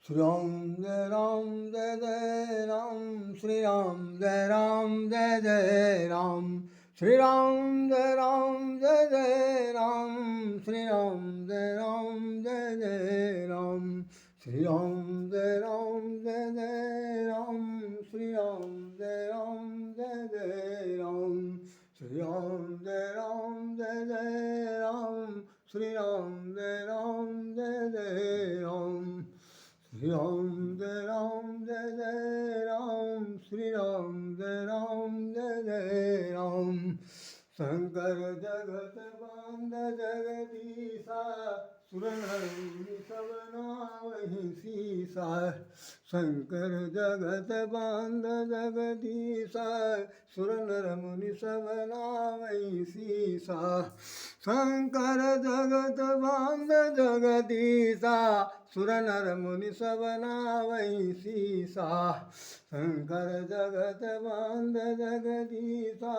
श्री राम जय जय राम, श्री राम जय जय राम, श्री राम जय जय राम, श्री राम जय जय राम, श्री राम जय जय राम, श्री राम जय जय राम, श्री राम जय जय राम, श्री राम जय जय राम, श्री राम जय जय राम, श्री राम जय जय राम। शंकर जगत बांध जगदीशा, सुर नर मुनि सब नावहि सीसा। शंकर जगत बांध जगदीशा, सुर नर मुनि सब नावहि सीसा। शंकर जगत बांध जगदीशा, सुर नर मुनि सब नावहि सीसा। शंकर जगत बांध जगदीशा,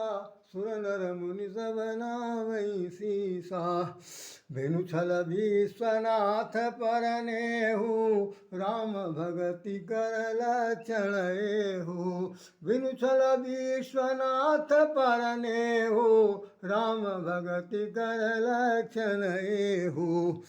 सुर नर मुनि सब नावहि सीसा। बिनु छल विश्वनाथ परनेहु, राम भगति कर लक्षण एहु। बिनु छल विश्वनाथ परनेहु, राम भगति कर लक्षण एहु।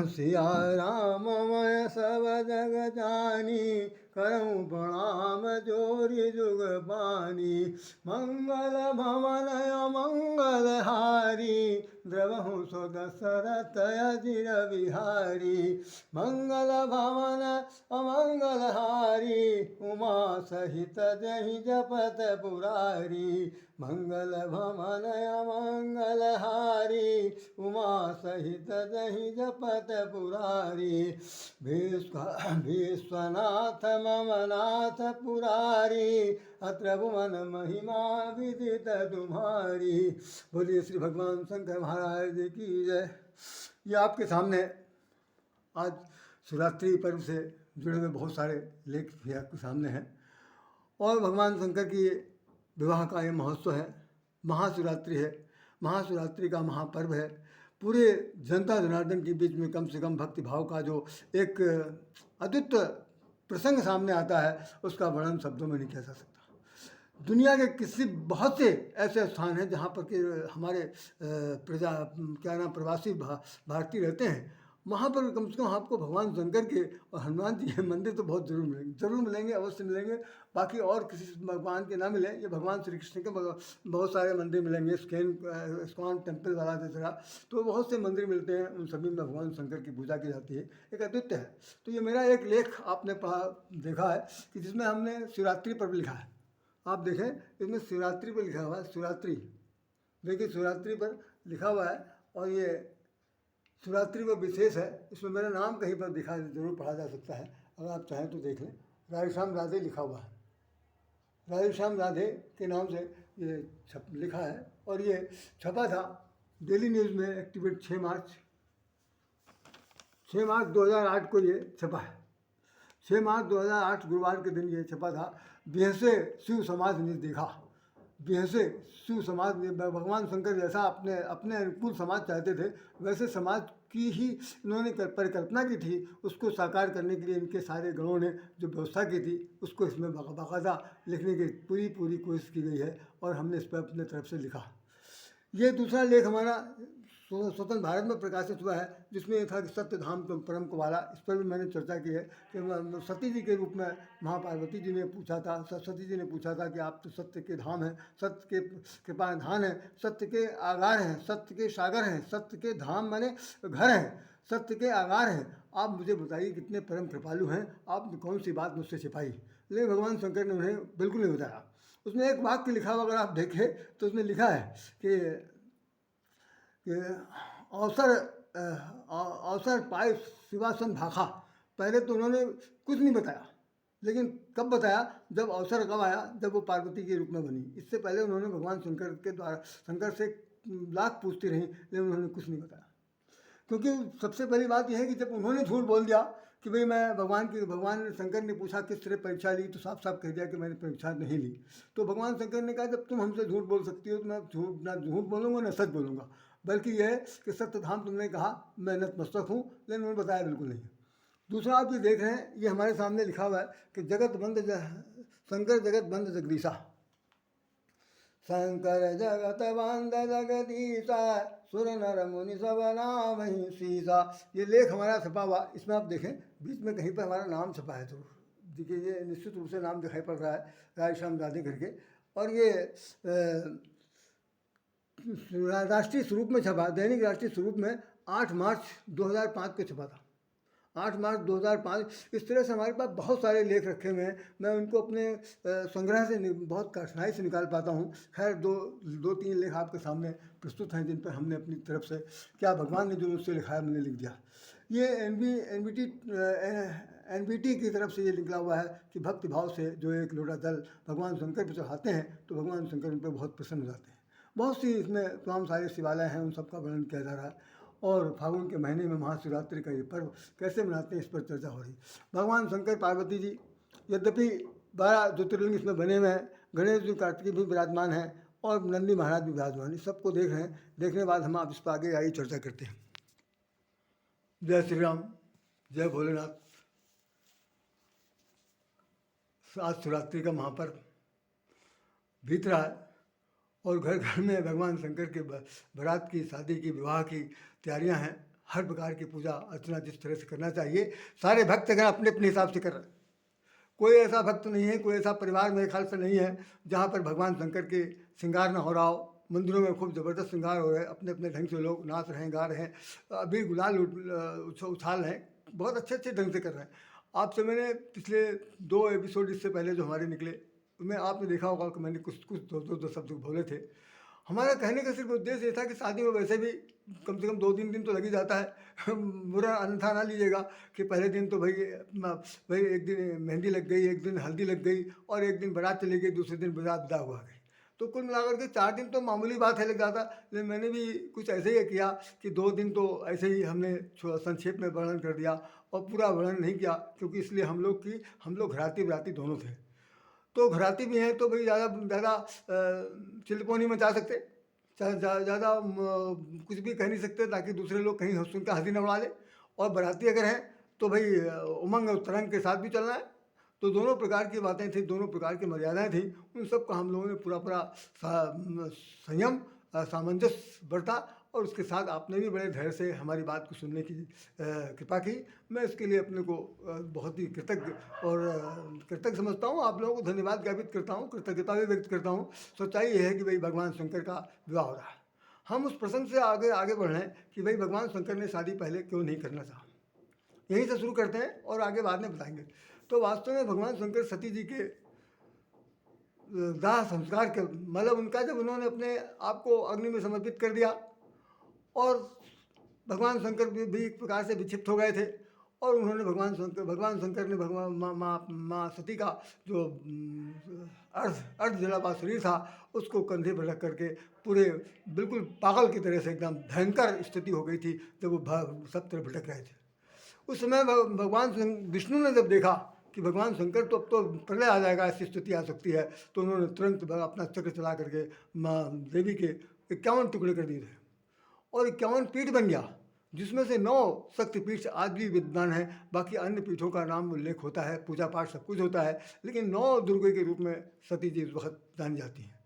सिया राम मैं सब जग जानी, करऊँ प्रणाम जोरि जुग बानी। मंगल भवन अमंगल हारी, द्रवहु सो दशरथ अजिर बिहारी। मंगल भवन अमंगल हारी, उमा सहित जहि जपत पुरारी। मंगल भवन अमंगल हारी, उमा सहित जहि जपत पुरारी। विश्वनाथ मम नाथ पुरारी, अत्र भुवन महिमा विदित तुम्हारी। बोलिए श्री भगवान शंकर महाराज की जय। ये आपके सामने आज शिवरात्रि पर्व से जुड़े हुए बहुत सारे लेख भी आपके सामने हैं, और भगवान शंकर की विवाह का ये महोत्सव है, महाशिवरात्रि है। महाशिवरात्रि का महापर्व है। पूरे जनता जनार्दन के बीच में कम से कम भक्ति भाव का जो एक अद्भुत प्रसंग सामने आता है, उसका वर्णन शब्दों में नहीं किया जा सकता। दुनिया के किसी बहुत से ऐसे स्थान हैं जहाँ पर कि हमारे प्रवासी भारतीय रहते हैं। वहाँ पर कम से कम आपको भगवान शंकर के और हनुमान जी के मंदिर तो बहुत जरूर मिलेंगे, अवश्य मिलेंगे। बाकी और किसी भगवान के ना मिले, ये भगवान श्री कृष्ण के बहुत सारे मंदिर मिलेंगे। इस्कॉन टेम्पल वाला जैसा, तो बहुत से मंदिर मिलते हैं, उन सभी में भगवान शंकर की पूजा की जाती है, एक अद्वितीय है। तो ये मेरा एक लेख आपने पढ़ा देखा है कि जिसमें हमने शिवरात्रि पर लिखा है। आप देखें, इसमें शिवरात्रि पर लिखा हुआ है, शिवरात्रि देखिए, शिवरात्रि पर लिखा हुआ है। और ये शिवरात्रि वो विशेष है, इसमें मेरा नाम कहीं पर दिखा जरूर पढ़ा जा सकता है, अगर आप चाहें तो देख लें। राधेश्याम राधे लिखा हुआ है, राधेश्याम राधे के नाम से ये लिखा है। और ये छपा था डेली न्यूज़ में एक्टिवेट 6 मार्च 2008 को ये छपा है। 6 मार्च 2008 गुरुवार के दिन ये छपा था। बिहसे शिव समाज ने देखा, बिहसे शिव समाज ने, भगवान शंकर जैसा अपने अनुकूल समाज चाहते थे, वैसे समाज की ही इन्होंने परिकल्पना की थी। उसको साकार करने के लिए इनके सारे गणों ने जो व्यवस्था की थी, उसको इसमें बाकायदा लिखने की पूरी कोशिश की गई है, और हमने इस पर अपने तरफ से लिखा। ये दूसरा लेख हमारा स्वतंत्र भारत में प्रकाशित हुआ है, जिसमें यह था कि सत्य धाम तुम परम कुवाला। इस पर भी मैंने चर्चा की है कि सती जी के रूप में महापार्वती जी ने पूछा था, सरस्वती जी ने पूछा था कि आप तो सत्य के धाम हैं, सत्य के कृपाधान हैं, सत्य के आगार हैं, सत्य के सागर हैं, सत्य के धाम माने घर हैं, सत्य के आगार हैं। आप मुझे बताइए कितने परम कृपालु हैं, आपने कौन सी बात मुझसे छिपाई। लेकिन भगवान शंकर ने उन्हें बिल्कुल नहीं बताया। उसमें एक वाक्य लिखा हुआ, अगर आप देखें तो उसमें लिखा है कि अवसर पाए शिवासन भाखा। पहले तो उन्होंने कुछ नहीं बताया, लेकिन कब बताया, जब अवसर कब आया, जब वो पार्वती के रूप में बनी। इससे पहले उन्होंने भगवान शंकर से लाख पूछती रहीं, लेकिन उन्होंने कुछ नहीं बताया। क्योंकि सबसे पहली बात यह है कि जब उन्होंने झूठ बोल दिया कि भाई मैं भगवान शंकर ने पूछा किस तरह परीक्षा ली, तो साफ साफ कह दिया कि मैंने परीक्षा नहीं ली। तो भगवान शंकर ने कहा जब तुम हमसे झूठ बोल सकती हो, तो मैं ना झूठ बोलूँगा ना सच बोलूँगा, बल्कि यह है कि सत्य धाम तुमने कहा, मैं नतमस्तक हूँ, लेकिन उन्होंने बताया बिल्कुल नहीं। दूसरा आप ये देख रहे हैं, ये हमारे सामने लिखा हुआ है कि शंकर जगत बंद जगदीशा, शंकर जगत बंद जगदीशा, सुर नर मुनि सब नाम ही सीसा। ये लेख हमारा छपा हुआ, इसमें आप देखें बीच में कहीं पर हमारा नाम छपा है, तो देखिए ये निश्चित रूप से नाम दिखाई पड़ रहा है, राय श्याम दादी करके। और ये राष्ट्रीय स्वरूप में छपा, दैनिक राष्ट्रीय स्वरूप में 8 मार्च 2005 को छपा था, 8 मार्च 2005। इस तरह से हमारे पास बहुत सारे लेख रखे हुए हैं, मैं उनको अपने संग्रह से बहुत कठिनाई से निकाल पाता हूँ। खैर दो तीन लेख आपके सामने प्रस्तुत हैं, जिन पर हमने अपनी तरफ से क्या भगवान ने जो मुझसे लिखा है मैंने लिख दिया। ये एनबीटी की तरफ से ये निकला हुआ है कि भक्ति भाव से जो एक लोटा जल भगवान शंकर पर चढ़ाते हैं तो भगवान शंकर उन पर बहुत प्रसन्न हो जाते हैं। बहुत सी इसमें तमाम सारे शिवालय हैं, उन सब का वर्णन किया जा रहा है। और फागुन के महीने में महाशिवरात्रि का ये पर्व कैसे मनाते हैं इस पर चर्चा हो रही। भगवान शंकर पार्वती जी, यद्यपि 12 ज्योतिर्लिंग इसमें बने हुए हैं, गणेश जी कार्तिकी भी विराजमान हैं और नंदी महाराज भी विराजमान हैं, सबको देख रहे हैं। देखने के बाद हम आप इस पर आगे आई चर्चा करते हैं। जय श्री राम, जय भोलेनाथ। आज शिवरात्रि का महापर्व बीत रहा है और घर घर में भगवान शंकर के बारात की, शादी की, विवाह की तैयारियां हैं। हर प्रकार की पूजा अर्चना जिस तरह से करना चाहिए सारे भक्त अगर अपने अपने हिसाब से कर रहे हैं। कोई ऐसा भक्त नहीं है, कोई ऐसा परिवार मेरे ख्याल से नहीं है जहाँ पर भगवान शंकर के श्रृंगार ना हो रहा हो। मंदिरों में खूब ज़बरदस्त श्रृंगार हो रहे हैं, अपने अपने ढंग से लोग नाच रहे हैं, गा रहे हैं, अबीर गुलाल उछाल रहे हैं, बहुत अच्छे अच्छे ढंग से कर रहे हैं। आपसे मैंने पिछले 2 एपिसोड इससे पहले जो हमारे निकले उनमें आपने देखा होगा कि मैंने कुछ दो शब्द बोले थे। हमारा कहने का सिर्फ उद्देश्य ये था कि शादी में वैसे भी कम से कम 2-3 दिन तो लग ही जाता है। बुरा अन्यथा ना लीजिएगा कि पहले दिन तो भाई एक दिन मेहंदी लग गई, एक दिन हल्दी लग गई और एक दिन बारात चली गई, दूसरे दिन बारात विदा हुआ गई। तो कुल मिलाकर के 4 दिन तो मामूली बात है लग जाता। लेकिन मैंने भी कुछ ऐसे ही किया कि 2 दिन तो ऐसे ही हमने संक्षेप में वर्णन कर दिया और पूरा वर्णन नहीं किया, क्योंकि इसलिए हम लोग घराती बराती दोनों थे। तो घराती भी हैं तो भाई ज़्यादा चिल्लपो नहीं मचा सकते, ज़्यादा कुछ भी कह नहीं सकते ताकि दूसरे लोग कहीं सुन के हंसी न उड़ा ले। और बराती अगर हैं तो भाई उमंग और तरंग के साथ भी चलना है। तो दोनों प्रकार की बातें थी, दोनों प्रकार की मर्यादाएं थी, उन सब का हम लोगों ने पूरा संयम सामंजस्य बरता और उसके साथ आपने भी बड़े धैर्य से हमारी बात को सुनने की कृपा की। मैं इसके लिए अपने को बहुत ही कृतज्ञ समझता हूँ। आप लोगों को धन्यवाद ज्ञापित करता हूँ, कृतज्ञता भी व्यक्त करता हूँ। सच्चाई ये है कि भाई भगवान शंकर का विवाह हो रहा है। हम उस प्रसंग से आगे बढ़ रहे हैं कि भाई भगवान शंकर ने शादी पहले क्यों नहीं करना चाहा। यहीं से शुरू करते हैं और आगे बाद में बताएंगे। तो वास्तव में भगवान शंकर सती जी के दाह संस्कार के मतलब उनका जब उन्होंने अपने आप को अग्नि में समर्पित कर दिया और भगवान शंकर भी एक प्रकार से विक्षिप्त हो गए थे और उन्होंने भगवान शंकर ने भगवान माँ सती का जो अर्ध जला हुआ शरीर था उसको कंधे पर रख करके पूरे बिल्कुल पागल की तरह से एकदम भयंकर स्थिति हो गई थी जब वो सब तरफ भटक रहे थे। उस समय भगवान विष्णु ने जब देखा कि भगवान शंकर तो अब तो प्रलय आ जाएगा, ऐसी स्थिति आ सकती है, तो उन्होंने तुरंत अपना चक्र चला करके माँ देवी के 51 टुकड़े कर दिए थे और 51 पीठ बन गया, जिसमें से 9 शक्तिपीठ आज भी विद्यमान है। बाकी अन्य पीठों का नाम उल्लेख होता है, पूजा पाठ सब कुछ होता है, लेकिन 9 दुर्गे के रूप में सती जी उस वक्त जानी जाती हैं।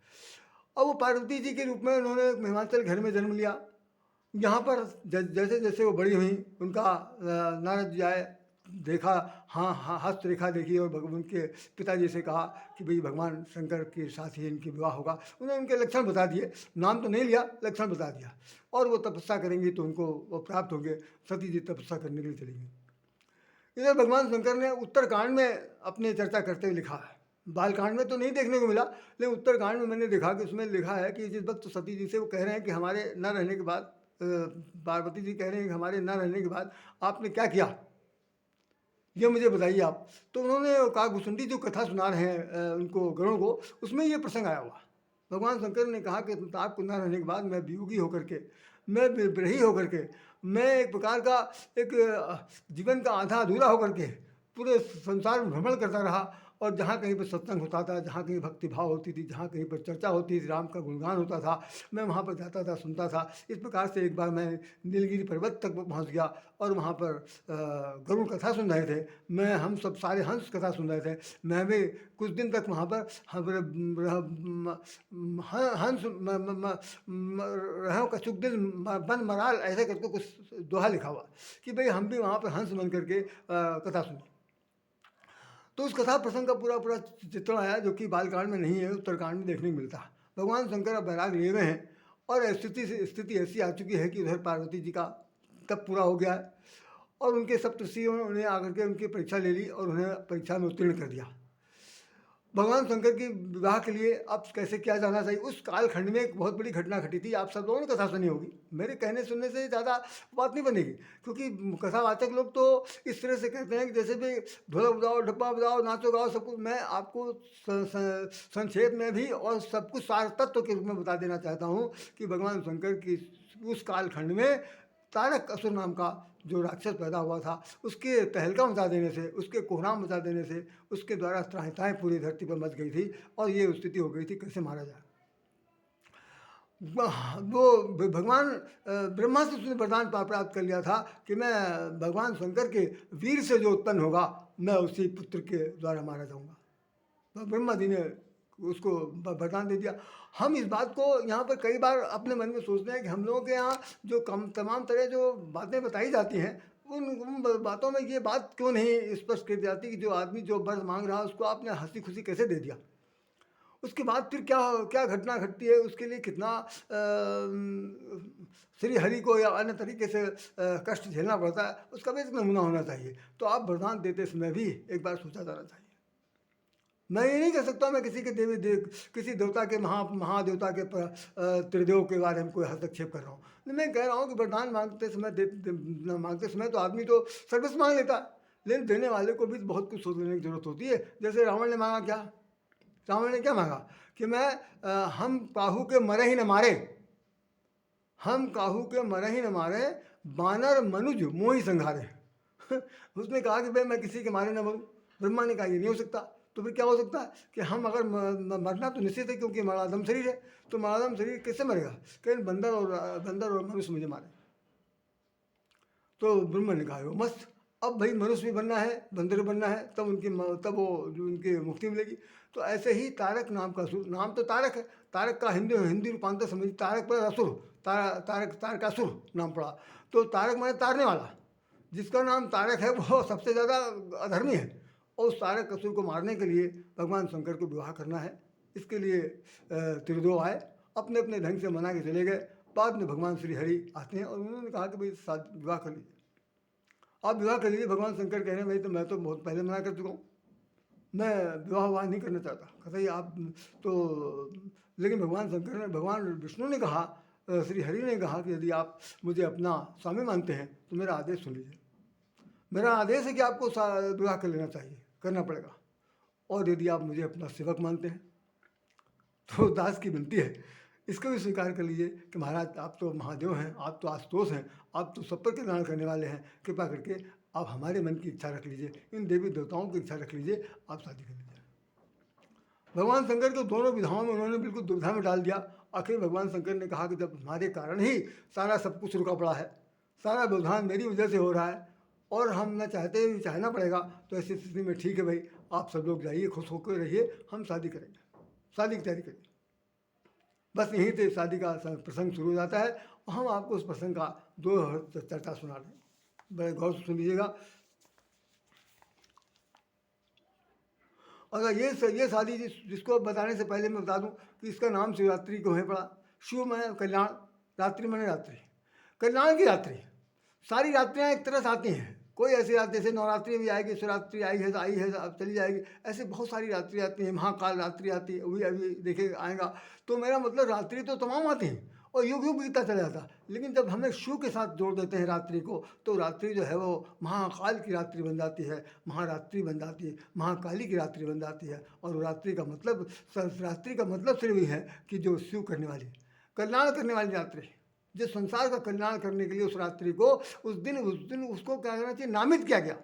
अब वो पार्वती जी के रूप में उन्होंने हिमाचल घर में जन्म लिया। यहाँ पर जैसे जैसे वो बड़ी हुई उनका नारद जी आए, देखा, हाँ हस्तरेखा देखी और उनके पिताजी से कहा कि भाई भगवान शंकर के साथ ही इनकी विवाह होगा। उन्होंने उनके लक्षण बता दिए, नाम तो नहीं लिया, लक्षण बता दिया और वो तपस्या करेंगी तो उनको वो प्राप्त होंगे। सती जी तपस्या करने के लिए चलेंगी। इधर भगवान शंकर ने उत्तरकांड में अपनी चर्चा करते हुए लिखा है, बालकांड में तो नहीं देखने को मिला, लेकिन उत्तरकांड में मैंने देखा कि उसमें लिखा है कि जिस वक्त सती जी से वो कह रहे हैं कि हमारे न रहने के बाद, पार्वती जी कह रहे हैं कि हमारे न रहने के बाद आपने क्या किया, ये मुझे बताइए आप। तो उन्होंने काकभूषुंडी जो कथा सुना रहे हैं उनको गरुड़ को, उसमें ये प्रसंग आया हुआ। भगवान शंकर ने कहा कि आपको न रहने के बाद मैं वियोगी होकर के, मैं विरही होकर के, मैं एक प्रकार का एक जीवन का आधा अधूरा होकर के पूरे संसार में भ्रमण करता रहा और जहाँ कहीं पर सत्संग होता था, जहाँ कहीं भक्ति भाव होती थी, जहाँ कहीं पर चर्चा होती थी, राम का गुणगान होता था, मैं वहाँ पर जाता था, सुनता था। इस प्रकार से एक बार मैं नीलगिरी पर्वत तक पहुँच गया और वहाँ पर गरुड़ कथा सुन रहे थे। हम सब सारे हंस कथा सुन रहे थे। मैं भी कुछ दिन तक वहाँ पर हंस रहो कछुक दिन बन मराल ऐसे करके कुछ दोहा लिखा हुआ कि भाई हम भी वहाँ पर हंस बन करके कथा सुने। तो उस कथा प्रसंग का पूरा पूरा चित्रण आया, जो कि बालकांड में नहीं है, उत्तरकांड में देखने को मिलता है। भगवान शंकर अब बैराग लिए हुए हैं और स्थिति ऐसी आ चुकी है कि उधर पार्वती जी का तब पूरा हो गया है और उनके सप्तऋषियों ने उन्हें आकर के उनकी परीक्षा ले ली और उन्हें परीक्षा में उत्तीर्ण कर दिया। भगवान शंकर की विवाह के लिए अब कैसे किया जाना चाहिए, उस कालखंड में एक बहुत बड़ी घटना घटी थी। आप सब लोगों ने कथा सुनी होगी, मेरे कहने सुनने से ज़्यादा बात नहीं बनेगी, क्योंकि कथावाचक लोग तो इस तरह से कहते हैं कि जैसे भी ढोलक बजाओ, ढप्पा बजाओ, नाचो गाओ, सब कुछ। मैं आपको संक्षेप में भी और सब कुछ सार तत्व के रूप में बता देना चाहता हूँ कि भगवान शंकर की उस कालखंड में तारक असुर नाम का जो राक्षस पैदा हुआ था, उसके तहलका मचा देने से, उसके कोहराम मचा देने से, उसके द्वारा त्राहिताएँ पूरी धरती पर मच गई थी और ये स्थिति हो गई थी कैसे मारा जाए। वो भगवान ब्रह्मा से उसने वरदान प्राप्त कर लिया था कि मैं भगवान शंकर के वीर से जो उत्पन्न होगा मैं उसी पुत्र के द्वारा मारा जाऊंगा। तो ब्रह्मा जी ने उसको वरदान दे दिया। हम इस बात को यहाँ पर कई बार अपने मन में सोचते हैं कि हम लोगों के यहाँ जो तमाम तरह जो बातें बताई जाती हैं, उन बातों में ये बात क्यों नहीं स्पष्ट कर दी जाती कि जो आदमी जो वर मांग रहा है उसको आपने हंसी खुशी कैसे दे दिया, उसके बाद फिर क्या क्या घटना घटती है, उसके लिए कितना श्री हरि को या अन्य तरीके से कष्ट झेलना पड़ता है, उसका भी एक नमूना होना चाहिए। तो आप वरदान देते समय भी एक बार सोचा जाना चाहिए। मैं ये नहीं कह सकता मैं किसी के किसी देवता के महादेवता के त्रिदेव के बारे में कोई हस्तक्षेप कर रहा हूँ। मैं कह रहा हूँ कि वरदान मांगते समय तो आदमी तो सर्वस्व मांग लेता है, लेकिन देने वाले को भी बहुत कुछ सोच लेने की जरूरत होती है। जैसे रावण ने मांगा क्या, रावण ने क्या मांगा कि हम काहू के मरे ही न मारे, हम काहू के मरे ही न मारे, बानर मनुज मोहि संघारे। उसने कहा कि भाई मैं किसी के मारे न मरूं। ब्रह्मा ने कहा ये नहीं हो सकता। तो फिर क्या हो सकता है कि हम अगर मरना तो निश्चित है, क्योंकि मरादम शरीर है, तो मरादम शरीर कैसे मरेगा, कहीं बंदर और मनुष्य मुझे मारे। तो ब्रह्मा ने कहा मस्त, अब भाई मनुष्य भी बनना है, बंदर बनना है, तब वो उनकी मुक्ति मिलेगी। तो ऐसे ही तारक नाम का असुर, नाम तो तारक है, तारक का हिंदी रूपांतर समझिए, तारक पर असुर, तारकासुर नाम पड़ा। तो तारक माने तारने वाला, जिसका नाम तारक है वो सबसे ज़्यादा अधर्मी है, और उस तारक असुर को मारने के लिए भगवान शंकर को विवाह करना है। इसके लिए त्रिदेव आए, अपने अपने ढंग से मना के चले गए। बाद में भगवान श्री हरि आते हैं और उन्होंने कहा कि भाई विवाह कर लीजिए, आप विवाह कर लीजिए। भगवान शंकर कह रहे हैं भाई तो मैं तो बहुत पहले मना कर चुका हूँ, मैं विवाह नहीं करना चाहता। कहता ये आप तो, लेकिन भगवान विष्णु ने कहा, श्री हरि ने कहा कि यदि आप मुझे अपना स्वामी मानते हैं तो मेरा आदेश सुन लीजिए। मेरा आदेश है कि आपको विवाह कर लेना चाहिए, करना पड़ेगा। और यदि आप मुझे अपना सेवक मानते हैं तो दास की विनती है, इसको भी स्वीकार कर लीजिए कि महाराज आप तो महादेव हैं, आप तो आशुतोष हैं, आप तो सब पर कल्याण करने वाले हैं, कृपा करके आप हमारे मन की इच्छा रख लीजिए, इन देवी देवताओं की इच्छा रख लीजिए, आप शादी कर लीजिए। भगवान शंकर को दोनों विधाओं में उन्होंने बिल्कुल दुविधा में डाल दिया। आखिर भगवान शंकर ने कहा कि जब हमारे कारण ही सारा सब कुछ रुका पड़ा है, सारा व्यवधान मेरी वजह से हो रहा है और हम न चाहते भी चाहना पड़ेगा, तो ऐसी स्थिति में ठीक है भाई, आप सब लोग जाइए, खुश होकर रहिए, हम शादी करेंगे, शादी की तैयारी करेंगे। बस यहीं से शादी का प्रसंग शुरू हो जाता है और हम आपको उस प्रसंग का दो चर्चा सुना रहे हैं, बड़े गौर से सुन लीजिएगा। और ये शादी जिसको बताने से पहले मैं बता दूं कि इसका नाम शिवरात्रि को है पड़ा। शिव माने कल्याण, रात्रि माने रात्रि, कल्याण की रात्रि। सारी रात्रियाँ एक तरह से आती हैं, कोई ऐसी रात जैसे नवरात्रि भी आएगी, शिवरात्रि आई है तो आई है, अब चली जाएगी, ऐसे बहुत सारी रात्रि आती हैं। महाकाल रात्रि आती है, वही अभी देखे आएगा। तो मेरा मतलब रात्रि तो तमाम आती हैं और युग युग बीतता चला जाता, लेकिन जब हमें शिव के साथ जोड़ देते हैं रात्रि को, तो रात्रि जो है वो महाकाल की रात्रि बन जाती है, महारात्रि बन जाती है, महाकाली की रात्रि बन जाती है। और रात्रि का मतलब सिर्फ ही है कि जो शिव करने वाली, कल्याण करने वाली रात्रि, जो संसार का कल्याण करने के लिए उस रात्रि को उस दिन उसको क्या करना चाहिए, नामित किया गया।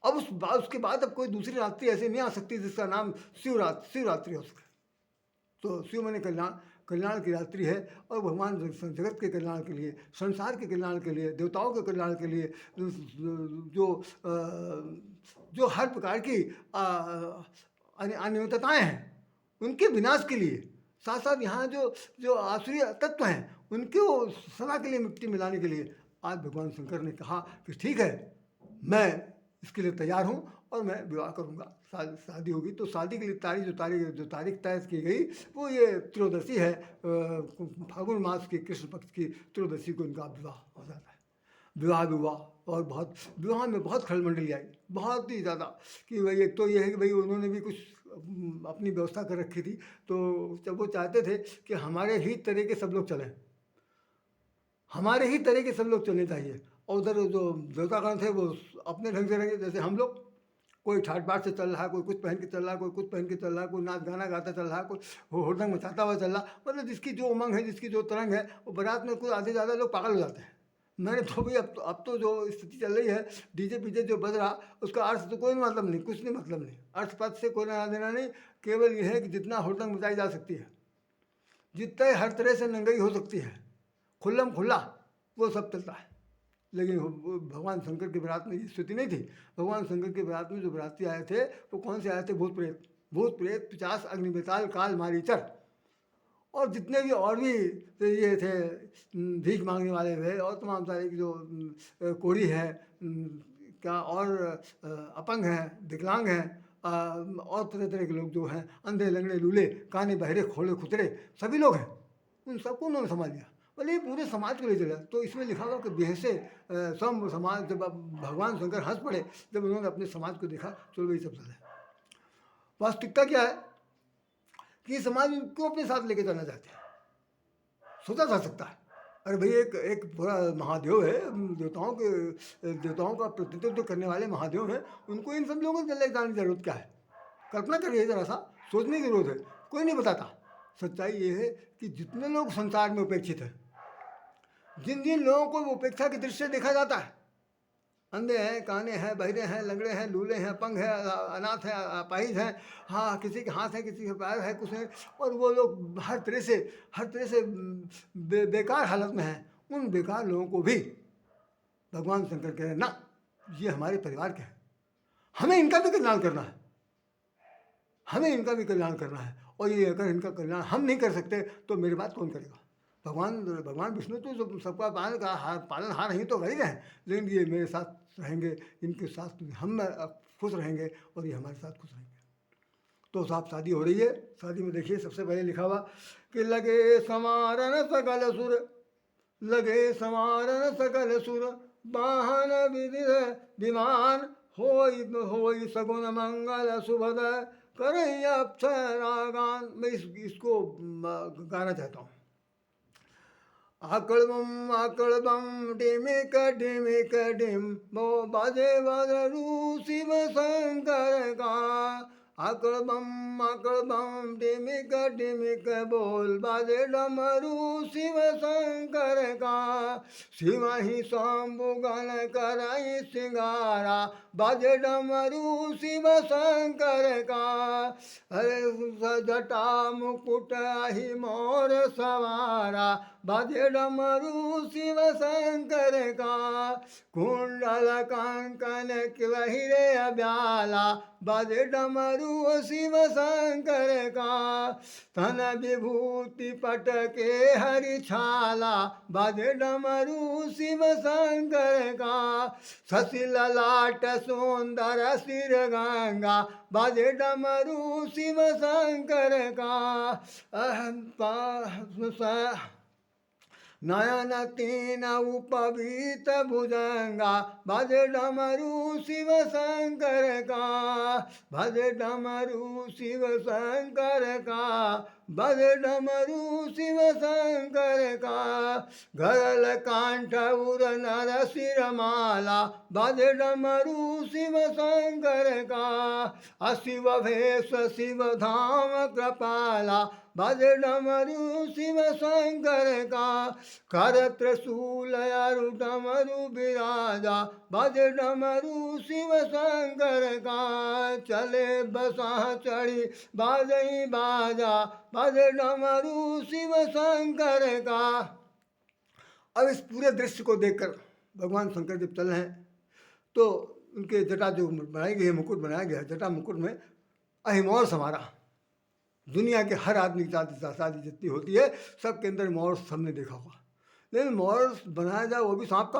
अब उसके बाद अब कोई दूसरी रात्रि ऐसी नहीं आ सकती जिसका नाम शिवरात्रि हो सके। तो शिव माने कल्याण की रात्रि है, और भगवान जगत के कल्याण के लिए, संसार के कल्याण के लिए, देवताओं के कल्याण के लिए, जो जो हर प्रकार की अनियमितताएँ हैं उनके विनाश के लिए, साथ साथ यहाँ जो जो आसुरी तत्व हैं उनको सदा के लिए मिट्टी मिलाने के लिए आज भगवान शंकर ने कहा कि ठीक है, मैं इसके लिए तैयार हूँ और मैं विवाह करूँगा, शादी होगी। तो शादी के लिए तारीख तय की गई वो ये त्रयोदशी है, फागुन मास की कृष्ण पक्ष की त्रयोदशी को इनका विवाह हो जाता है। विवाह भी हुआ, और बहुत विवाह में बहुत खलमंडली आई, बहुत ही ज़्यादा, कि भाई एक तो ये है कि भाई उन्होंने भी कुछ अपनी व्यवस्था कर रखी थी, तो जब वो चाहते थे कि हमारे ही तरह के सब लोग चलें, हमारे ही तरह के सब लोग चलने चाहिए, और उधर जो देवतागण थे वो अपने ढंग से रहेंगे, जैसे हम लोग, कोई ठाट बाट से चल रहा है, कोई कुछ पहन के चल रहा है, कोई कुछ पहन के चल रहा है, कोई नाच गाना गाता चल रहा है, कोई हुड़दंग मचाता हुआ चल रहा, मतलब जिसकी जो उमंग है, जिसकी जो तरंग है, वो बारात में कोई आधे ज़्यादा लोग पागल हो जाते हैं। मैंने तो भाई अब तो जो स्थिति चल रही है, डीजे पीजे जो बज रहा, उसका अर्थ तो कोई मतलब नहीं, कुछ नहीं मतलब नहीं, अर्थ पथ से कोई लेना देना नहीं, केवल ये है कि जितना हुड़दंग मचाई जा सकती है, जितने हर तरह से नंगई हो सकती है, खुल्लम खुल्ला, वो सब चलता है। लेकिन भगवान शंकर की बारात में ये स्थिति नहीं थी। भगवान शंकर की बारात में जो बाराती आए थे वो कौन से आए थे? भूत प्रेत पिशाच अग्नि बेताल काल मारीचर, और जितने भी और भी ये थे, भीख मांगने वाले थे, और तमाम सारे की जो कोढ़ी है, क्या और अपंग हैं, विकलांग हैं, और तरह तरह के लोग जो हैं, अंधे लंगड़े लूले काने बहरे खोले खुतरे, सभी लोग हैं, उन सबको उन्होंने संभाल लिया। बोले पूरे समाज को ले चला। तो इसमें लिखा हुआ कि बेहसे सम समाज, जब भगवान शंकर हंस पड़े जब उन्होंने अपने समाज को देखा, चलो वही सब चला। वास्तविकता क्या है कि समाज क्यों अपने साथ लेके जाना चाहते हैं? सोचा जा सकता है, अरे भाई एक पूरा महादेव है, देवताओं का प्रतिनिधित्व करने वाले महादेव हैं, उनको इन सब लोगों को ले जाने की जरूरत क्या है? कल्पना करिए, जरा सा सोचने की जरूरत है, कोई नहीं बताता। सच्चाई ये है कि जितने लोग संसार में उपेक्षित हैं, जिन जिन लोगों को उपेक्षा की दृष्टि से देखा जाता है, अंधे हैं, काने हैं, बहरे हैं, लंगड़े हैं, लूले हैं, अपंग हैं, अनाथ हैं, अपाहिज हैं, हाँ किसी के हाथ है, किसी के पैर है, कुछ है, और वो लोग हर तरह से बेकार हालत में हैं, उन बेकार लोगों को भी भगवान शंकर कह रहे हैं, ना ये हमारे परिवार के हैं, हमें इनका भी कल्याण करना है, हमें इनका भी कल्याण करना है, और ये अगर इनका कल्याण हम नहीं कर सकते तो मेरी बात कौन करेगा? भगवान विष्णु तो सबका पालनहार ही तो वही हैं, लेकिन ये मेरे साथ रहेंगे, इनके साथ हम खुश रहेंगे और ये हमारे साथ खुश रहेंगे। तो साहब शादी हो रही है। शादी में देखिए सबसे पहले लिखा हुआ कि लगे समारन सकल सुर, लगे समारन सकल सुर, वाहन विधि विमान, होई सगुन मंगल सुभद, करें अप्सरागान। मैं इसको गाना चाहता हूँ। आकड़ बम डिमिक डिमिक डिम, बो बाजे बदरू शिव शंकर का। आकड़ बम डिमिक डिमिक बोल, बाजे डमरू शिव शंकर का। शिव ही शंभु गण कराई सिंगारा, बाजे डमरू शिव शंकर का। अरे जटा मुकुट ही मोर सवारा, बाजे डमरू शिव शंकर का। कुंडल कंकन हीरे ब्याला, बाजे डमरू शिव शंकर का। तन विभूति पट के हरि छाला, बाजे डमरू शिव शंकर का। शशि ललाट सुंदर सिर गंगा, बाजे डमरू शिव शंकर का। नयन तीन उपवीत भुजंगा, भजे डमरू शिव शंकर का। भजे डमरू शिव शंकर का, बजे डमरू शिव शंकर का, गरल कांठ उर नर सिर माला, बजे डमरू शिव शंकर का, अशिव भेष शिव धाम कृपाला, बजे डमरू शिव शंकर का, कर त्रिशूल अरु डमरू विराजा, बजे डमरू शिव शंकर का, चले बसा चढ़ी बाजई बाजा, बजे डमरू शिव शंकर का। अब इस पूरे दृश्य को देखकर भगवान शंकर जब चल रहे हैं तो उनके जटा जो बनाई गई है, मुकुट बनाया गया है, जटा मुकुट में अहिमौर समारा। दुनिया के हर आदमी की शादी जितनी होती है सबके अंदर मोर सबने देखा होगा, लेकिन मोर बनाया जाए वो भी सांप का,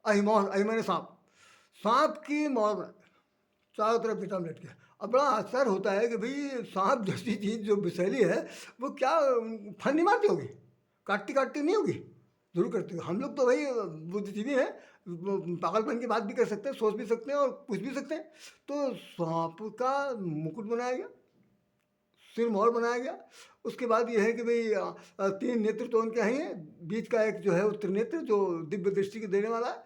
अहिमौर, अहिमौर सांप, सांप की मोर चारों तरफ जटा में लटके। अब बड़ा आश्चर्य होता है कि भाई सांप जैसी चीज़ जो विषैली है वो क्या फन नहीं मारती होगी, काटती नहीं होगी, जरूर करती होगी। हम लोग तो भाई बुद्धिजीवी हैं, पागलपन की बात भी कर सकते हैं, सोच भी सकते हैं और पूछ भी सकते हैं। तो सांप का मुकुट बनाया गया, सिर मोहर बनाया गया। उसके बाद ये है कि भाई 3 नेत्र तो उनके हैं, बीच का एक जो है वो त्रिनेत्र जो दिव्य दृष्टि को देने वाला है,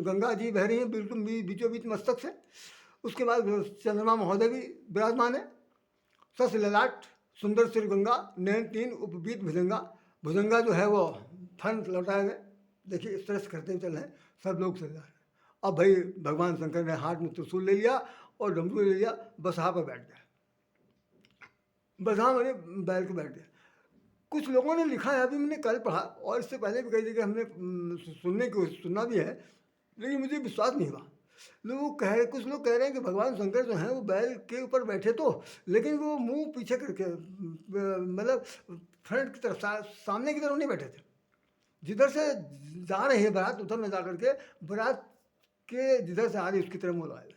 गंगा जी बह रही हैं बिल्कुल बीचों बीच मस्तक से। उसके बाद चंद्रमा महोदय भी विराजमान है, सस ललाट, सुंदर सिर गंगा, नैन 3, उपबीत भुजंगा, भुजंगा जो है वो फन लौटाए गए। देखिए इस तरह से करते हुए चल रहे हैं, सब लोग चल रहे हैं। अब भाई भगवान शंकर ने हाथ में त्रिशूल ले लिया और डमरू ले लिया, बसहा पर बैठ गए, बसहा मैंने बैठ के बैठ गया। कुछ लोगों ने लिखा है, अभी मैंने कल पढ़ा और इससे पहले भी कई जगह हमने सुनना भी है, लेकिन मुझे विश्वास नहीं हुआ। कुछ लोग कह रहे हैं कि भगवान शंकर जो हैं वो बैल के ऊपर बैठे तो, लेकिन वो मुंह पीछे करके मतलब फ्रंट की तरफ सामने की तरफ नहीं बैठे थे। जिधर से जा रही है बारात उधर में जा करके बारात के जिधर से आ रही उसकी तरफ मुँह लगाए।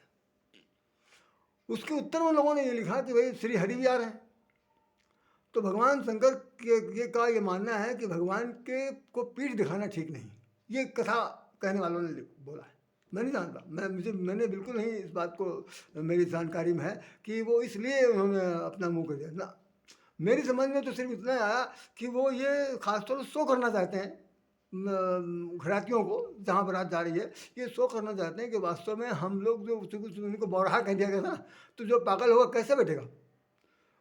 उसके उत्तर में लोगों ने ये लिखा कि भाई श्री हरि भी आ रहे हैं। तो भगवान शंकर के का ये मानना है कि भगवान के को पीठ दिखाना ठीक नहीं, ये कथा कहने वालों ने बोला है। मैं नहीं जानता, मैंने बिल्कुल नहीं इस बात को मेरी जानकारी में है कि वो इसलिए उन्होंने अपना मुंह कर दिया ना। मेरी समझ में तो सिर्फ इतना आया कि वो ये खासतौर से शो करना चाहते हैं घरातियों को, जहाँ बारात जा रही है, ये शो करना चाहते हैं कि वास्तव में हम लोग जो उनको बौराहा कह दिया गया ना, तो जो पागल होगा कैसे बैठेगा,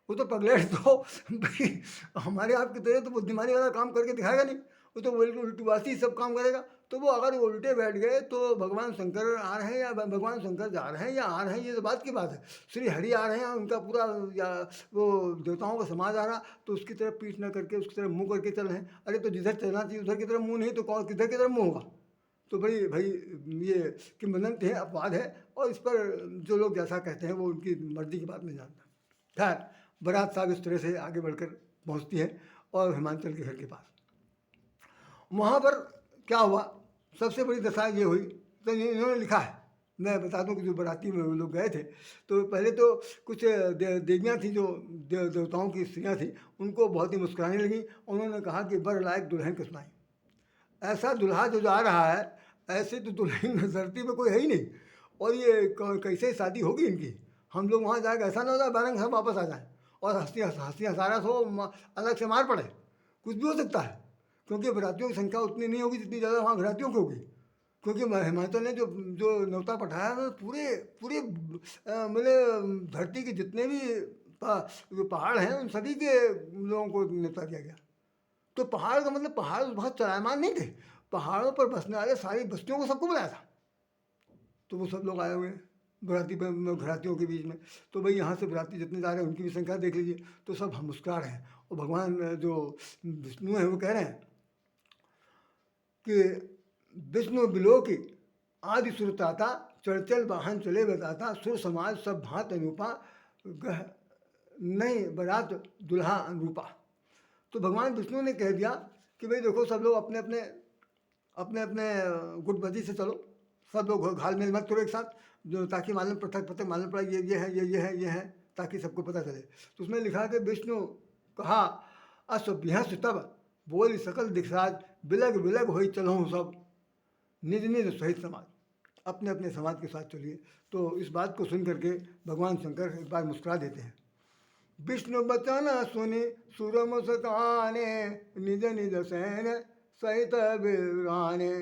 वो तो पगलेट तो भाई हमारे आपकी तरह तो बुद्धिमानी वाला काम करके दिखाएगा नहीं, वो तो उल्टीबासी सब काम करेगा। तो वो अगर उल्टे बैठ गए तो भगवान शंकर आ रहे हैं या भगवान शंकर जा रहे हैं या आ रहे हैं, ये तो बात की बात है। श्री हरि आ रहे हैं, उनका पूरा या वो देवताओं का समाज आ रहा, तो उसकी तरफ पीठ न करके उसकी तरफ मुँह करके चल रहे हैं। अरे तो जिधर चलना चाहिए उधर की तरफ मुँह नहीं तो कौन किधर की तरफ मुँह होगा। तो भाई ये किंवदंती है, अपवाद है, और इस पर जो लोग जैसा कहते हैं वो उनकी मर्जी की बात नहीं जानता। खैर बारात साहब इस तरह से आगे बढ़कर पहुंचती है और हिमाचल के घर के पास। वहाँ पर क्या हुआ, सबसे बड़ी दशा ये हुई, तो इन्होंने लिखा है, मैं बता दूं कि जो बाराती में लोग गए थे तो पहले तो कुछ देवियाँ थी जो देवताओं की स्त्रियाँ थी, उनको बहुत ही मुस्कुराने लगी। उन्होंने कहा कि बर लायक दुल्हन को सुनाई, ऐसा दुल्हा जो जा रहा है, ऐसे तो दुल्हन धरती में कोई है ही नहीं, और ये कैसे शादी होगी इनकी। हम लोग वहाँ जाएगा ऐसा ना हो जाए बारंग सब वापस आ जाए और हंसी हंसारा सो अलग से मार पड़े, कुछ भी हो सकता है, क्योंकि बरातियों की संख्या उतनी नहीं होगी जितनी ज़्यादा वहाँ घरातियों की होगी। क्योंकि हिमाचल ने जो न्योता पठाया है पूरे मतलब धरती के जितने भी जो पहाड़ हैं उन सभी के लोगों को न्योता दिया गया। तो पहाड़ का मतलब पहाड़ बहुत चलायमान नहीं थे, पहाड़ों पर बसने वाले सारी बस्तियों को सबको बुलाया था। तो वो सब लोग आए हुए हैं बराती घरातियों के बीच में। तो भाई यहाँ से बराती जितने जा रहे हैं उनकी भी संख्या देख लीजिए, तो सब हम मुस्कुरा रहे हैं। और भगवान जो विष्णु हैं वो कह रहे हैं कि विष्णु बिलो की आदि सुरताता, चढ़चल वाहन चले बताता, सुर समाज सब भात अनुपा, गह नहीं बारात दुल्हा अनुरूपा। तो भगवान विष्णु ने कह दिया कि भाई देखो सब लोग अपने अपने गुटबदी से चलो, सब लोग घाल मेल मत करो एक साथ, जो ताकि मालूम पृथक मालूम पड़ा ये है ताकि सबको पता चले। तो उसमें लिखा कि विष्णु कहा असभ्यंस तब बोल सकल दिखराज, बिलग बिलग हो चलो सब निज निज सहित समाज, अपने अपने समाज के साथ चलिए। तो इस बात को सुन करके भगवान शंकर एक बार मुस्कुरा देते हैं। विष्णु बचन सुनि सुर मुस्काने, निज निज सैन सहित बिराने।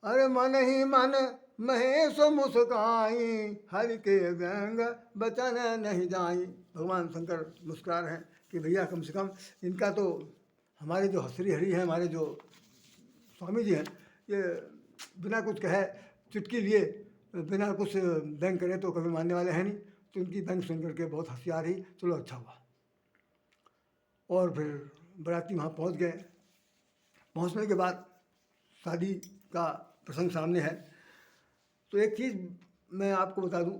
अरे मन ही मन महेश मुस्काई, हरि के व्यंग बचन नहीं जाई। भगवान शंकर मुस्कुरा रहे हैं कि भैया कम से कम इनका तो, हमारे जो श्री हरि हैं, हमारे जो स्वामी जी हैं, ये बिना कुछ कहे चुटकी लिए, बिना कुछ व्यंग करे तो कभी मानने वाले हैं नहीं। तो उनकी व्यंग सुन करके बहुत हंसी आ रही। चलो अच्छा हुआ। और फिर बराती वहाँ पहुँच गए। पहुँचने के बाद शादी का प्रसंग सामने है। तो एक चीज़ मैं आपको बता दूं,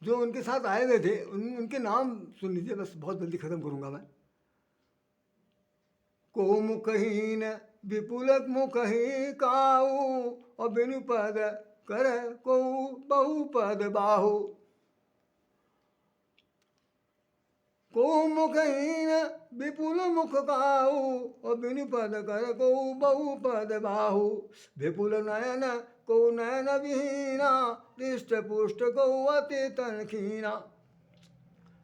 जो उनके साथ आए हुए थे उनके नाम सुन लीजिए, बस बहुत जल्दी ख़त्म करूंगा मैं। को मुखहीन विपुल मुखही काऊ, और बिनु पद कर को बहु पद बाहु। को मुखहीन विपुल मुख काऊ, और बिनु पद कर को बहु पद बाहु। विपुल नयन को नयन विहीना, हृष्ट पुष्ट को अति तन खीना।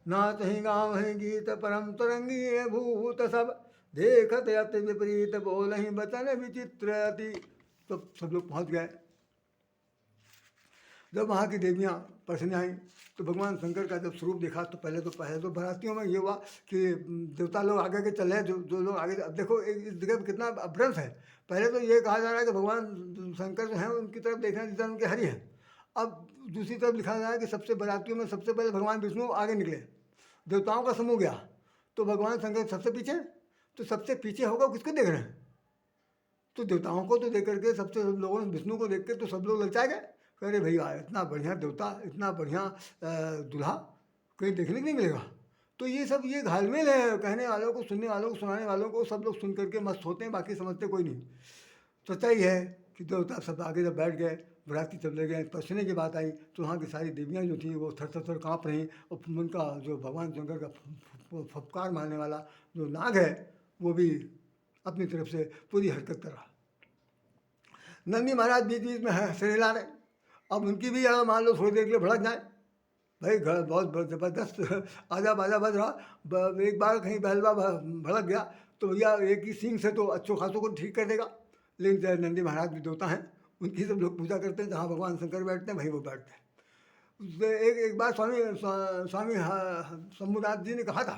नाच ही गाँव ही गीत परम तरंगी भूत सब, देखत अति विपरीत बोल ही बचन विचित्र अति। तो सब लोग पहुँच गए। जब वहाँ की देवियाँ परसने आई तो भगवान शंकर का जब स्वरूप देखा तो पहले तो बारातियों में ये हुआ कि देवता लोग आगे के चल रहे हैं, जो लोग आगे। अब देखो इस जगह पर कितना अभ्रंश है। पहले तो ये कहा जा रहा है कि भगवान शंकर जो हैं उनकी तरफ देखना जितना उनके हरि हैं। अब दूसरी तरफ लिखा जा रहा है कि सबसे बारातियों में सबसे पहले भगवान विष्णु आगे निकले, देवताओं का समूह गया, तो भगवान शंकर सबसे पीछे। तो सबसे पीछे होगा किसको देख रहे हैं? तो देवताओं को तो देख करके सबसे लोगों ने विष्णु को देख के तो सब लोग ललचा गए। कह रहे भैया इतना बढ़िया देवता, इतना बढ़िया दूल्हा कहीं देखने को नहीं मिलेगा। तो ये सब ये घालमेल है, कहने वालों को, सुनने वालों को, सुनाने वालों को, सब लोग सुन करके मस्त होते हैं, बाकी समझते कोई नहीं। सच्चाई है कि देवता सब आगे जब बैठ गए, बराती चले गए, परसने की बात आई तो वहाँ की सारी देवियाँ जो थी वो थर थर थर काँप रहीं। और उनका जो भगवान शंकर का फफकार मारने वाला जो नाग है वो भी अपनी तरफ से पूरी हरकत कर रहा। नंदी महाराज बीच बीच में सिर हिला रहे। अब उनकी भी अगर मान लो थोड़ी देर के लिए भड़क जाए, भाई घर बहुत ज़बरदस्त आजा बाजा बज रहा, एक बार कहीं बहलवा भड़क गया तो भैया एक ही सींग से तो अच्छो खासों को ठीक कर देगा। लेकिन नंदी महाराज भी देवता हैं, उनकी सब लोग पूजा करते हैं, जहाँ भगवान शंकर बैठते हैं वहीं वो बैठते हैं। एक बार स्वामी शंभुनाथ जी ने कहा था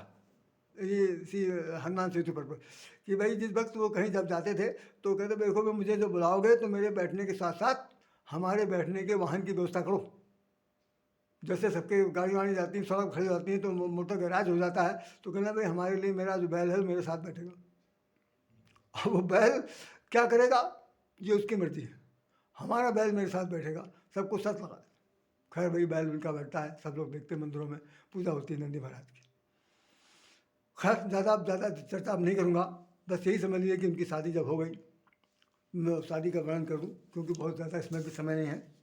ये इसी हनुमान सेतु पर कि भाई जिस वक्त वो कहीं जब जाते थे तो कहते देखो भाई मुझे जो बुलाओगे तो मेरे बैठने के साथ साथ हमारे बैठने के वाहन की व्यवस्था करो। जैसे सबके गाड़ी वाड़ी जाती हैं, सड़क खड़ी जाती है तो मोटर गैराज हो जाता है, तो कहना भाई हमारे लिए मेरा जो बैल है मेरे साथ बैठेगा। अब वो बैल क्या करेगा ये उसकी मर्जी है, हमारा बैल मेरे साथ बैठेगा, सबको सच लगा। खैर भाई बैल उनका बैठता है, सब लोग देखते मंदिरों में पूजा होती है नंदी महाराज की। खैर ज़्यादा चर्चा अब नहीं करूँगा, बस यही समझ लीजिए कि उनकी शादी जब हो गई, मैं शादी का वर्णन कर दूँ क्योंकि बहुत ज़्यादा इसमें भी समय नहीं है।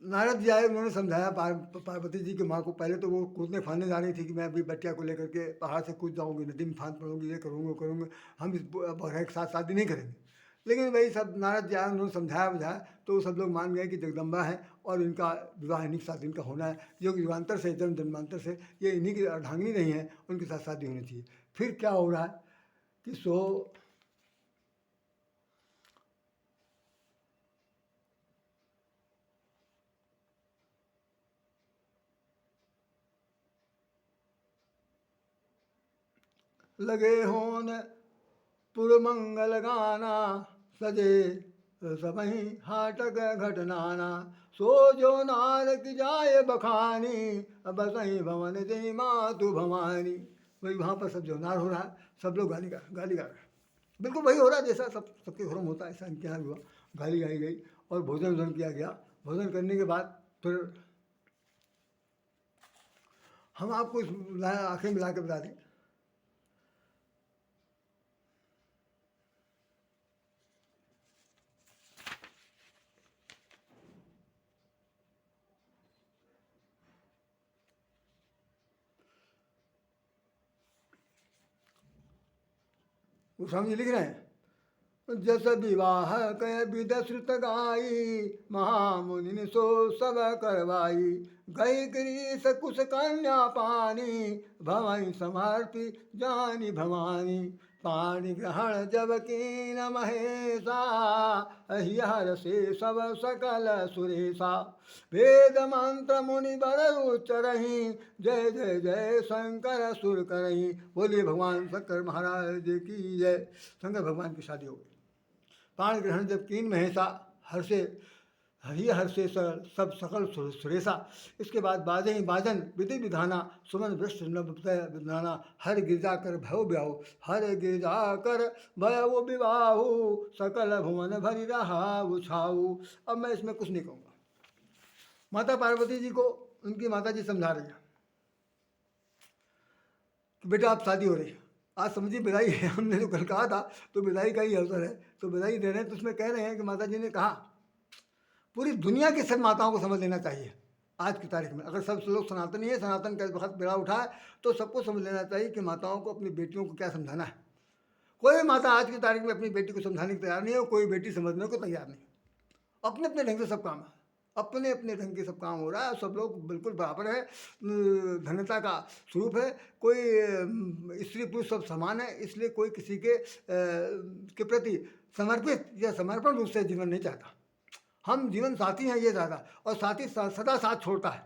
नारद जी आए, उन्होंने समझाया पार्वती जी की माँ को। पहले तो वो कूदने फानने जा रही थी कि मैं अभी बटिया को लेकर के पहाड़ से कूद जाऊँगी, नदी में फांद पड़ूँगी, ये करूँगी वो करूँगी, हम इस बहरे के साथ शादी नहीं करेंगे। लेकिन वही सब नारद जी आए, उन्होंने समझाया बुझाया तो सब लोग मान गए कि जगदम्बा है और इनका विवाह इन्हीं के साथ इनका होना है, जो युगान्तर से जन्म जन्मांतर से ये इन्हीं की अर्धांगिनी नहीं है, उनके साथ शादी होनी चाहिए। फिर क्या हो रहा है कि लगे होन पुरमंगल गाना, सजे सबही हाटक घटनाना। सो जो नार की जाए बखानी, बसही भवन दे मातु भवानी। वही वहाँ पर सब जो नार हो रहा है, सब लोग गाली गा रहे हैं। बिल्कुल वही हो रहा है जैसा सबके घरों में होता है, ऐसा इनके यहाँ भी हुआ। गाली गाई गई और भोजन किया गया। भोजन करने के बाद फिर हम आपको आखिर मिला के बता दें। वो स्वामी जी लिख रहे हैं जस विवाह कह विध श्रुत गाई, महामुनि सो सब करवाई। गई गिरीश कुश कन्या पानी, भवई समर्पी जानी भवानी। पाणी ग्रहण जब कीन महेशा, हर से सब सकल सुरेशा। वेद मंत्र मुनि बर उच्चरही, जय जय जय शंकर सुर करही। बोलिए भगवान शंकर महाराज जी की जय। शंकर भगवान की शादी हो गई। पाण ग्रहण जब कीन महेशा, हर्षे हर्षे सब सकल सुरेशा। इसके बाद बाजे बाजन विधि विधाना, सुमन वृष्ट नभ विधाना। हर गिरजा कर भव ब्याहु, हर गिरजा कर भव विवाहु। सकल भुवन भरी रहा उछाऊ। अब मैं इसमें कुछ नहीं कहूँगा। माता पार्वती जी को उनकी माता जी समझा रही है कि बेटा आप शादी हो रही है, आज समझिए विदाई है। हमने जो कल कहा था तो विदाई का ही अवसर है, तो विदाई दे रहे हैं। तो उसमें कह रहे हैं कि माता जी ने कहा, पूरी दुनिया की सब माताओं को समझ लेना चाहिए आज की तारीख में। अगर सब लोग सनातनी है, सनातन का वक्त बेड़ा उठा है, तो सबको समझ लेना चाहिए कि माताओं को अपनी बेटियों को क्या समझाना है। कोई माता आज की तारीख में अपनी बेटी को समझाने को तैयार नहीं है, कोई बेटी समझने को तैयार नहीं। अपने अपने ढंग से सब काम है, अपने अपने ढंग के सब काम हो रहा है। सब लोग बिल्कुल बराबर है, धन्यता का स्वरूप है। कोई स्त्री पुरुष सब समान है, इसलिए कोई किसी के प्रति समर्पित या समर्पण रूप से जीवन नहीं चाहता। हम जीवन साथी हैं ये ज़्यादा, और साथी सदा साथ छोड़ता है,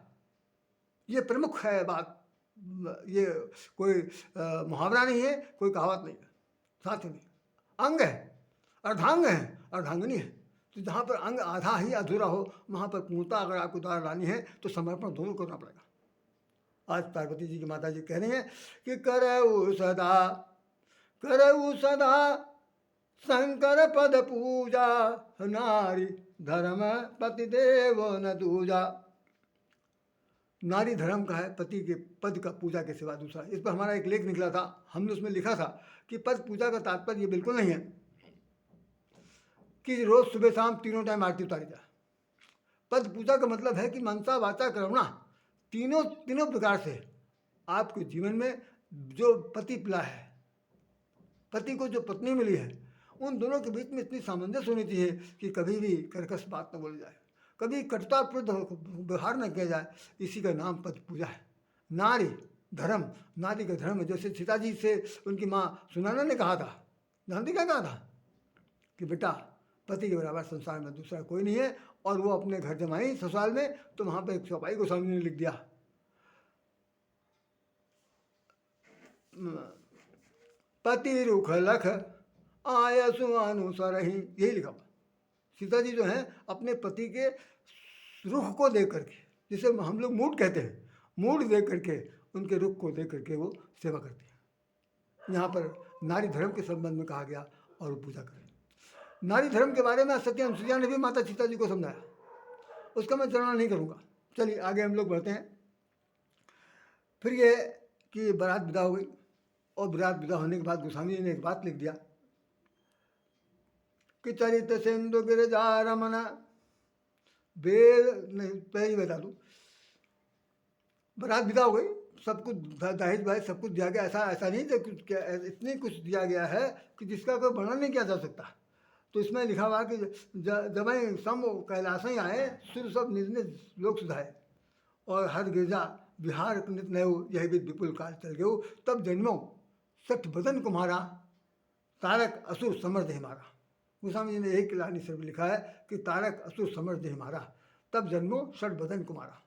ये प्रमुख है बात। ये कोई मुहावरा नहीं है, कोई कहावत नहीं है। साथी नहीं, अंग है, अर्धांग है, अर्धांगिनी है। तो जहाँ पर अंग आधा ही अधूरा हो, वहाँ पर पूर्णता अगर आपको द्वारा लानी है तो समर्पण दोनों करना पड़ेगा। आज पार्वती जी की माता जी कह रही हैं कि करऊ सदा शंकर पद पूजा, नारी धर्म पति देव न दूजा। नारी धर्म का है, पति के पद का पूजा के सिवा दूसरा। इस पर हमारा एक लेख निकला था, हमने उसमें लिखा था कि पद पूजा का तात्पर्य ये बिल्कुल नहीं है कि रोज सुबह शाम तीनों टाइम आरती उतारी जाए। पद पूजा का मतलब है कि मनसा वाचा कर्मणा, तीनों प्रकार से आपके जीवन में जो पति पिला है, पति को जो पत्नी मिली है, उन दोनों के बीच में इतनी सामंजस्य होनी चाहिए कि कभी भी कर्कश बात न बोली जाए, कभी कटुतापूर्ण व्यवहार न किया जाए। इसी का नाम पद पूजा है। नारी धर्म, नारी का धर्म है। जैसे सीता जी से उनकी माँ सुनैना ने कहा था, जानती क्या कहा था कि बेटा पति के बराबर संसार में दूसरा कोई नहीं है। और वो अपने घर जब आई ससुराल में, तो वहाँ पर एक चौपाई गोस्वामी ने लिख दिया, पति रुख लख आय सुअनुसर ही, यही लिखा हुआ। सीता जी जो हैं अपने पति के रुख को देख करके, जिसे हम लोग मूड कहते हैं, मूड देख करके, उनके रुख को देख करके वो सेवा करती हैं। यहाँ पर नारी धर्म के संबंध में कहा गया और पूजा करें। नारी धर्म के बारे में सत्य अनुसुईया ने भी माता सीता जी को समझाया, उसका मैं चर्चा नहीं करूँगा। चलिए आगे हम लोग बढ़ते हैं। फिर ये कि बारात विदा हो गई, और बारात विदा होने के बाद गोस्वामी जी ने एक बात लिख दिया कि चरित सिंधु गिरजा रमन, वेद नहीं पहले ही बता दूँ। बारात विदा हो गई, सब कुछ दहेज भाई सब कुछ दिया गया। ऐसा नहीं था कुछ, क्या इतनी कुछ दिया गया है कि जिसका कोई वर्णन नहीं किया जा सकता। तो इसमें लिखा हुआ कि जब सम कैलाश ही आए, सुर सब निज निज लोक सुधाए, और हर गिरजा बिहार नित नयो, यही भी विपुल काल चल गयो। तब जन्मो सठ बदन कुम्हारा, तारक असुर समर्थ हमारा। गोस्वामी जी ने एक लानी से लिखा है कि तारक असुर समर्थ हमारा, तब जन्मो षठ बदन कुमारा।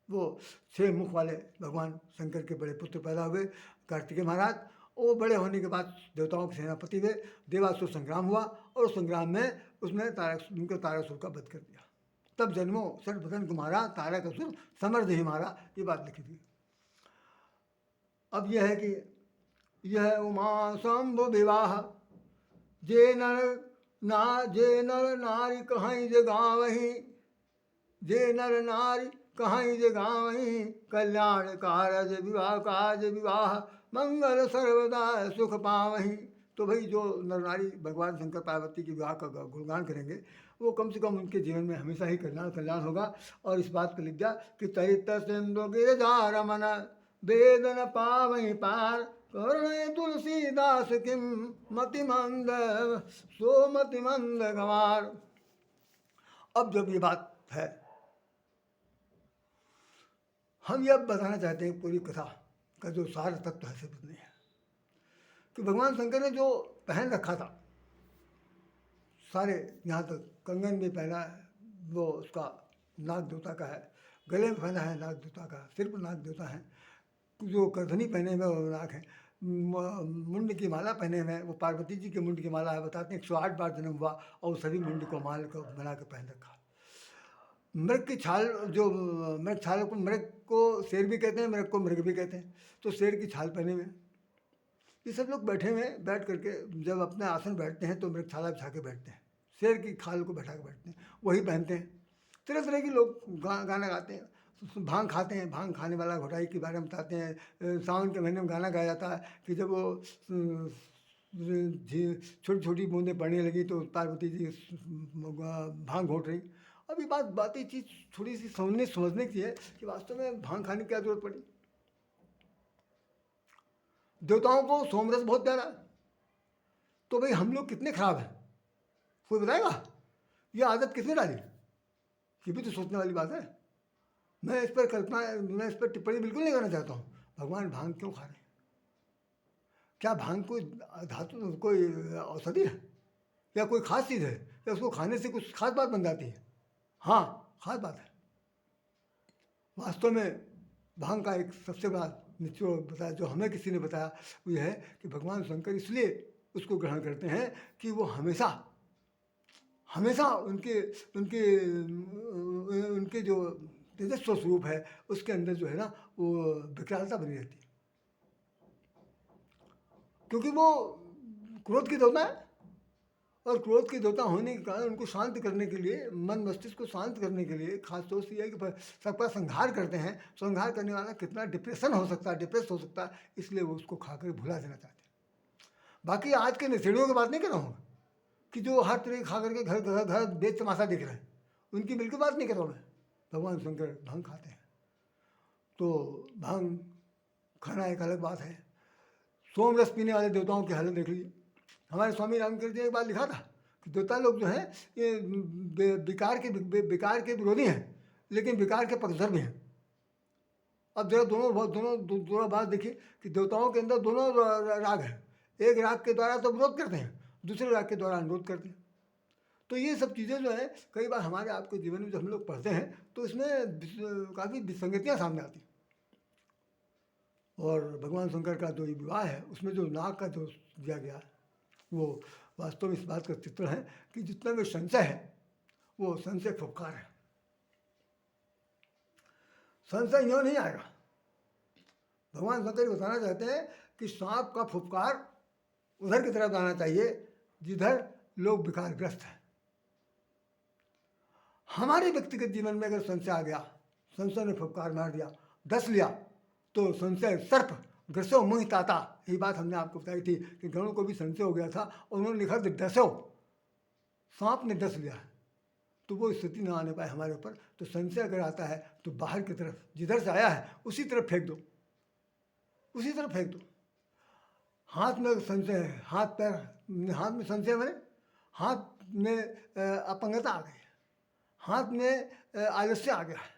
वो 6 मुख वाले भगवान शंकर के बड़े पुत्र पैदा हुए, कार्तिकेय महाराज। वो बड़े होने के बाद देवताओं के सेनापति हुए, देवासुर संग्राम हुआ, और उस संग्राम में उसने उनके तारकासुर का वध कर दिया। तब जन्मो षठ बदन कुमारा, तारक असुर समर्थ हमारा, ये बात लिखी थी। अब यह है कि यह उमा शंभु विवाह, जे नर नारी कहीं जे गावही, जे नर नारी कहीं जे गावही। कल्याण कारज विवाह, मंगल सर्वदा सुख पावही। तो भाई जो नर नारी भगवान शंकर पार्वती के विवाह का गुणगान करेंगे, वो कम से कम उनके जीवन में हमेशा ही कल्याण होगा। और इस बात को लिख दिया कि चरित सिंधु गिरजा रमन, वेद न पावही पार, करणे तुलसीदास किम मतिमंद सो मतिमंद गंवार। अब जब ये बात है, हम ये अब बताना चाहते हैं पूरी कथा का जो सार तत्व है सब नहीं है कि भगवान शंकर ने जो पहन रखा था सारे, यहाँ तक कंगन भी पहना है, वो उसका नाग देवता का है, गले में पहना है नाग देवता का, सिर पर नाग देवता है, जो करधनी पहने हुए वो नाग है, मुंड की माला पहने हुए वो पार्वती जी के मुंड की माला है। बताते हैं 108 बार जन्म हुआ और सभी मुंड को माल को बना के पहन रखा। मृग की छाल, जो मृग छाल को, मृग को शेर भी कहते हैं, मृग को मृग भी कहते हैं, तो शेर की छाल पहने हुए ये सब लोग बैठे हुए, बैठ करके जब अपने आसन बैठते हैं तो मृगछाला बिछा के बैठते हैं, शेर की खाल को बैठा के बैठते हैं, वही पहनते हैं। तरह तरह के लोग गाना गाते हैं, भांग खाते हैं, भांग खाने वाला घोटाई के बारे में बताते हैं। सावन के महीने में गाना गाया जाता है कि जब वो छोटी छोटी बूंदें पड़ने लगी तो पार्वती जी भांग घोट रही। अब ये बातें चीज़ थोड़ी सी समझने की है कि वास्तव में भांग खाने की क्या जरूरत पड़ी। देवताओं को सोमरस बहुत प्यारा है, तो भाई हम लोग कितने खराब हैं कोई बताएगा? ये आदत किसने डाली? ये भी तो सोचने वाली बात है। मैं इस पर टिप्पणी बिल्कुल नहीं करना चाहता हूँ। भगवान भांग क्यों खा रहे हैं? क्या भांग कोई धातु, कोई औषधि है या कोई खास चीज़ है या उसको खाने से कुछ खास बात बन जाती है? हाँ, खास बात है। वास्तव में भांग का एक सबसे बड़ा निचोड़ बताया जो हमें किसी ने बताया वो यह है कि भगवान शंकर इसलिए उसको ग्रहण करते हैं कि वो हमेशा हमेशा उनके उनके उनके जो तेजस्व स्वरूप है उसके अंदर जो है ना वो विकरालता बनी रहती है, क्योंकि वो क्रोध की देवता है और क्रोध के देवता होने के कारण उनको शांत करने के लिए, मन मस्तिष्क को शांत करने के लिए खास तौर से यह है कि सबका संहार करते हैं। संहार करने वाला कितना डिप्रेशन हो सकता है, डिप्रेस हो सकता है, इसलिए वो उसको खाकर भुला देना चाहते हैं। बाकी आज के नशेड़ियों की बात नहीं कर रहा हूँ कि जो हर तरह खा करके घर घर घर बेच तमाशा देख रहे हैं, उनकी बिल्कुल बात नहीं कर रहा हूँ मैं। भगवान शंकर भांग खाते हैं, तो भांग खाना एक अलग बात है। सोम रस पीने वाले देवताओं की हालत देख लीजिए। हमारे स्वामी रामकृष्ण जी ने एक बात लिखा था कि देवता लोग जो हैं ये विकार के विरोधी हैं, लेकिन विकार के पक्षधर भी हैं। अब जरा दोनों बात देखिए कि देवताओं के अंदर दोनों राग है। एक राग के द्वारा तो विरोध करते हैं, दूसरे राग के द्वारा अनुरोध करते हैं। तो ये सब चीज़ें जो है कई बार हमारे आपके जीवन में जब हम लोग पढ़ते हैं तो इसमें काफ़ी विसंगतियाँ सामने आती हैं। और भगवान शंकर का जो विवाह है उसमें जो नाग का जो दिया गया है वो वास्तव में इस बात का चित्र है कि जितना भी संशय है वो संशय फुफकार है। संशय यूँ नहीं आएगा। भगवान शंकर बताना चाहते हैं कि सांप का फुफकार उधर की तरफ आना चाहिए जिधर लोग विकारग्रस्त हैं। हमारे व्यक्तिगत जीवन में अगर संशय आ गया, संशय ने फुफकार मार दिया, डस लिया, तो संशय सर्प ग्रसो मोहिताता, ये बात हमने आपको बताई थी कि गणों को भी संशय हो गया था और उन्होंने लिखा था डसो, सांप ने डस लिया, तो वो स्थिति ना आने पाए हमारे ऊपर। तो संशय अगर आता है तो बाहर की तरफ जिधर से आया है उसी तरफ फेंक दो, उसी तरफ फेंक दो। हाथ में संशय है, हाथ में संशय मैंने हाथ में अपंगता आ गई, हाथ में आलस्य आ गया है,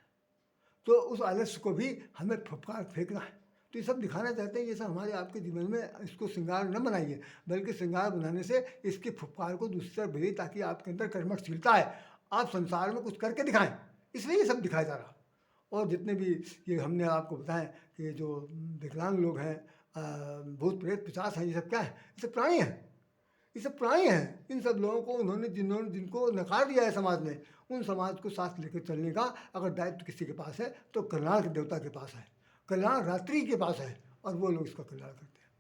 तो उस आलस्य को भी हमें फुफकार फेंकना है। तो ये सब दिखाना चाहते हैं, ये सब हमारे आपके जीवन में इसको श्रृंगार न बनाइए, बल्कि श्रृंगार बनाने से इसके फुफकार को दूसरी तरफ भेजिए ताकि आपके अंदर कर्मशीलता है, आप संसार में कुछ करके दिखाएं। इसलिए ये सब दिखाया जा रहा। और जितने भी ये हमने आपको बताएं कि जो विकलांग लोग हैं, भूत प्रेत पिशाच हैं, ये सब क्या है? ये सब प्राणी हैं, ये सब प्राणी हैं। इन सब लोगों को जिनको नकार दिया है समाज ने, उन समाज को साथ लेकर चलने का अगर दायित्व किसी के पास है तो कल्याण के देवता के पास है, कल्याण रात्रि के पास है, और वो लोग इसका कल्याण करते हैं।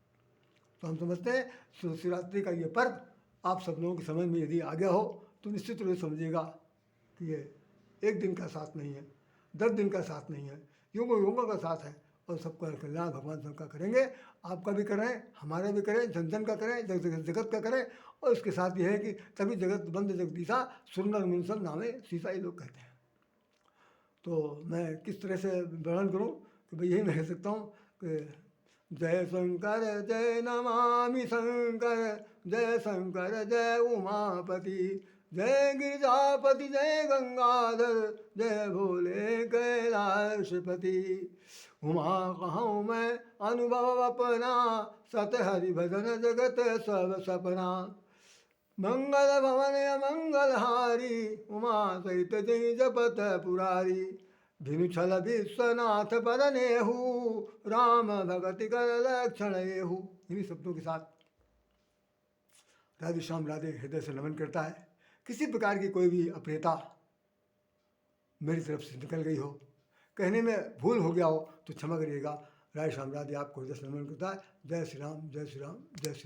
तो हम समझते हैं शिवरात्रि का ये पर्व आप सब लोगों की समझ में यदि आ गया हो तो निश्चित रूप से समझिएगा कि ये एक दिन का साथ नहीं है, 10 दिन का साथ नहीं है, युगों का साथ है। और सबका कल्याण भगवान सबका करेंगे, आपका भी करें, हमारा भी करें, जन जन का करें, जगत का करें। और इसके साथ ये है कि तभी जगत बंद जगदीशा सुंदर मुंसन नामे सीसा, ये लोग कहते हैं। तो मैं किस तरह से वर्णन करूं कि भाई यही मैं कह सकता हूं कि जय शंकर जय नमामि शंकर, जय शंकर जय उमापति, जय गिरिजापति जय गंगाधर, जय भोले कैलाशपति। उमा कहूँ मैं अनुभव अपना, सत हरि भजन जगत सब सपना। मंगल भवन मंगल हारी, उमा सहित जय जपत पुरारी। भिनु छल विश्वनाथ बरनेहु, राम भगति कर लक्षण एहु। इन्हीं शब्दों के साथ राधे श्याम राधे हृदय से नमन करता है। किसी प्रकार की कोई भी अप्रियता मेरी तरफ से निकल गई हो, कहने में भूल हो गया हो तो क्षमा करिएगा। राधे श्याम राधे आपको हृदय से नमन करता है। जय श्री राम जय श्री राम जय श्री